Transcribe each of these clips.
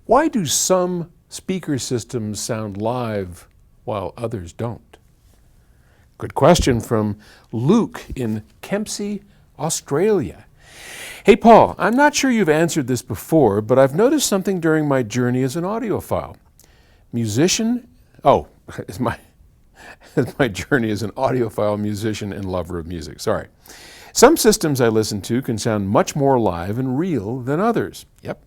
Why do some speaker systems sound live while others don't? Good question from Luke in Kempsey, Australia. Hey Paul, I'm not sure you've answered this before, but I've noticed something during my journey as an audiophile. As my journey as an audiophile, musician, and lover of music. Sorry. Some systems I listen to can sound much more live and real than others. Yep.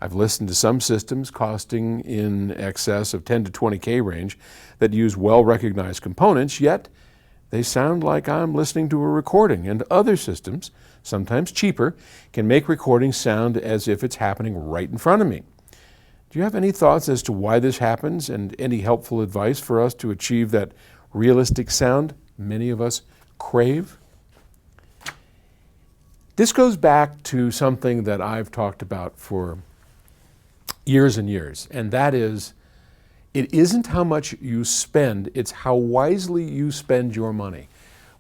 I've listened to some systems costing in excess of 10 to 20K range that use well-recognized components, yet they sound like I'm listening to a recording. And other systems, sometimes cheaper, can make recordings sound as if it's happening right in front of me. Do you have any thoughts as to why this happens and any helpful advice for us to achieve that realistic sound many of us crave? This goes back to something that I've talked about for years and years, and that is, it isn't how much you spend, it's how wisely you spend your money,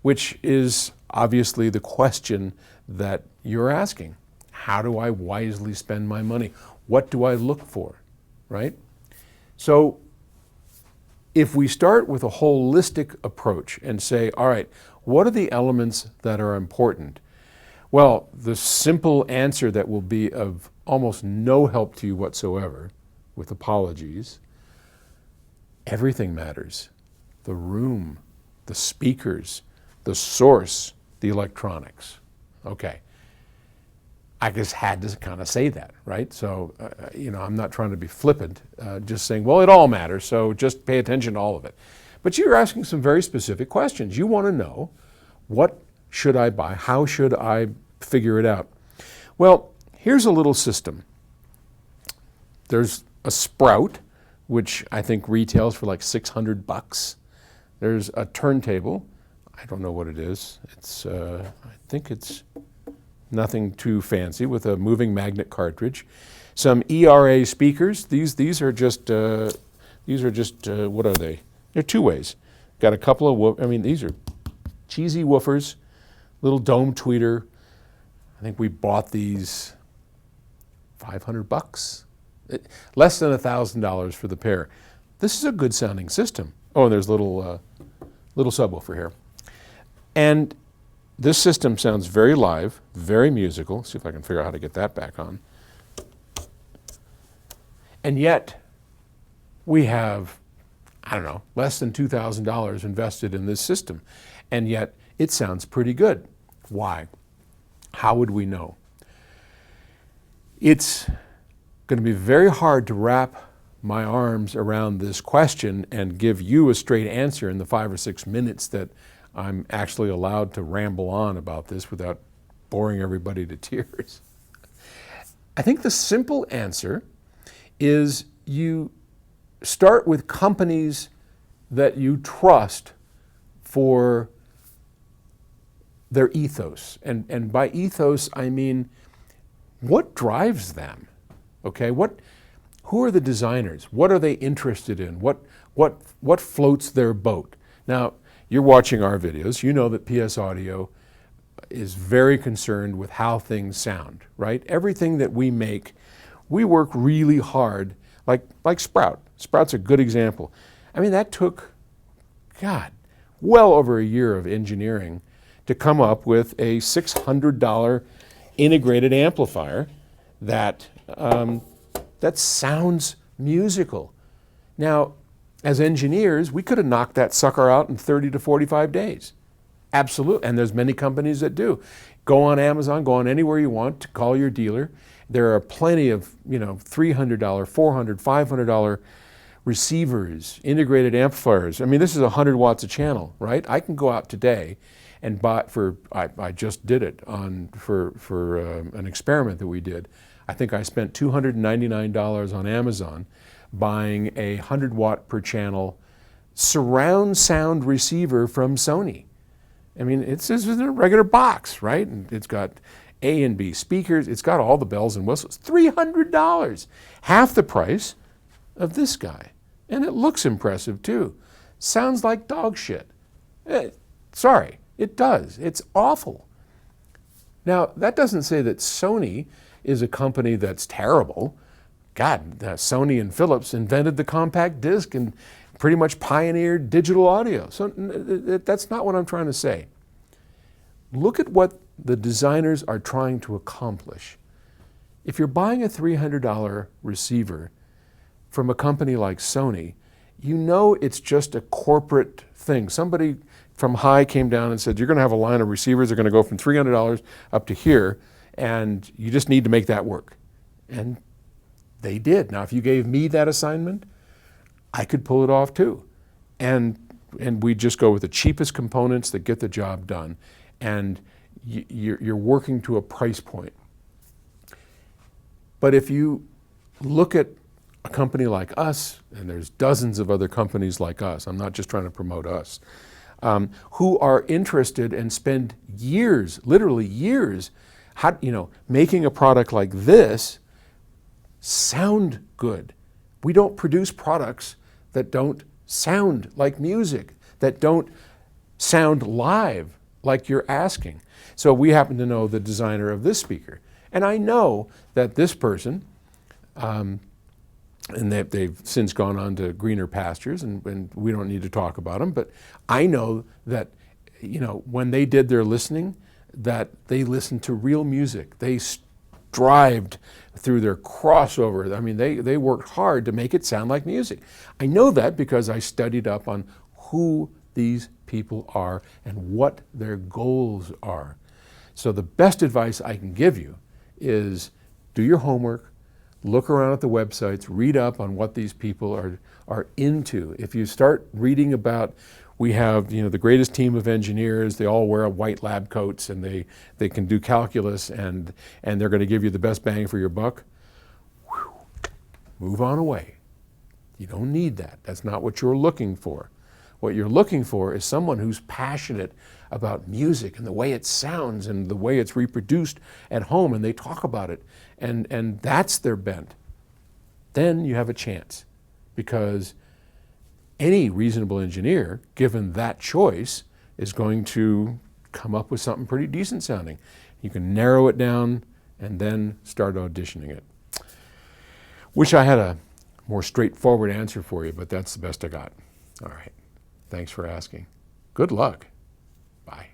which is obviously the question that you're asking. How do I wisely spend my money? What do I look for, right? So if we start with a holistic approach and say, all right, what are the elements that are important? Well, the simple answer that will be of almost no help to you whatsoever, with apologies, everything matters. The room, the speakers, the source, the electronics. Okay. I just had to kind of say that, right? So, I'm not trying to be flippant, just saying, well, it all matters, so just pay attention to all of it. But you're asking some very specific questions. You want to know, what should I buy? How should I figure it out? Well, here's a little system. There's a Sprout, which I think retails for like $600. There's a turntable. I don't know what it is. I think it's nothing too fancy, with a moving magnet cartridge. Some ERA speakers. These are just what are they? They're two ways. Got a couple of these are cheesy woofers, little dome tweeter. I think we bought these $500, less than $1,000 for the pair. This is a good sounding system. Oh, and there's a little subwoofer here. And this system sounds very live, very musical. See if I can figure out how to get that back on. And yet, we have, less than $2,000 invested in this system. And yet, it sounds pretty good. Why? How would we know? It's going to be very hard to wrap my arms around this question and give you a straight answer in the 5 or 6 minutes that I'm actually allowed to ramble on about this without boring everybody to tears. I think the simple answer is you start with companies that you trust for their ethos. And by ethos, I mean, what drives them? Okay, who are the designers? What are they interested in? What floats their boat? Now, you're watching our videos. You know that PS Audio is very concerned with how things sound, right? Everything that we make, we work really hard, like Sprout. Sprout's a good example. That took, well over a year of engineering to come up with a $600 integrated amplifier that sounds musical. Now, as engineers, we could have knocked that sucker out in 30 to 45 days. Absolutely, and there's many companies that do. Go on Amazon, go on anywhere you want, to call your dealer. There are plenty of, $300, $400, $500 receivers, integrated amplifiers. This is 100 watts a channel, right? I can go out today and buy I just did it for an experiment that we did. I think I spent $299 on Amazon buying a 100 watt per channel surround sound receiver from Sony. It's in a regular box, right? And it's got A and B speakers. It's got all the bells and whistles. $300, half the price of this guy. And it looks impressive too. Sounds like dog shit. Sorry, it does. It's awful. Now, that doesn't say that Sony is a company that's terrible. God, Sony and Philips invented the compact disc and pretty much pioneered digital audio. So that's not what I'm trying to say. Look at what the designers are trying to accomplish. If you're buying a $300 receiver from a company like Sony, you know it's just a corporate thing. Somebody from High came down and said, you're going to have a line of receivers, they're going to go from $300 up to here, and you just need to make that work. And they did. Now, if you gave me that assignment, I could pull it off too. And we just go with the cheapest components that get the job done. And you're working to a price point. But if you look at a company like us, and there's dozens of other companies like us, I'm not just trying to promote us, who are interested and spend years, literally years, making a product like this sound good. We don't produce products that don't sound like music, that don't sound live like you're asking. So we happen to know the designer of this speaker. And I know that this person, and they've since gone on to greener pastures, and we don't need to talk about them, but I know that, when they did their listening, that they listened to real music. They strived through their crossover. I mean, they worked hard to make it sound like music. I know that because I studied up on who these people are and what their goals are. So the best advice I can give you is do your homework, look around at the websites, read up on what these people are into. If you start reading about, we have the greatest team of engineers, they all wear white lab coats and they can do calculus and they're going to give you the best bang for your buck, move on away. You don't need that. That's not what you're looking for. What you're looking for is someone who's passionate about music and the way it sounds and the way it's reproduced at home, and they talk about it, and that's their bent. Then you have a chance, because any reasonable engineer, given that choice, is going to come up with something pretty decent sounding. You can narrow it down and then start auditioning it. Wish I had a more straightforward answer for you, but that's the best I got. All right. Thanks for asking. Good luck. Bye.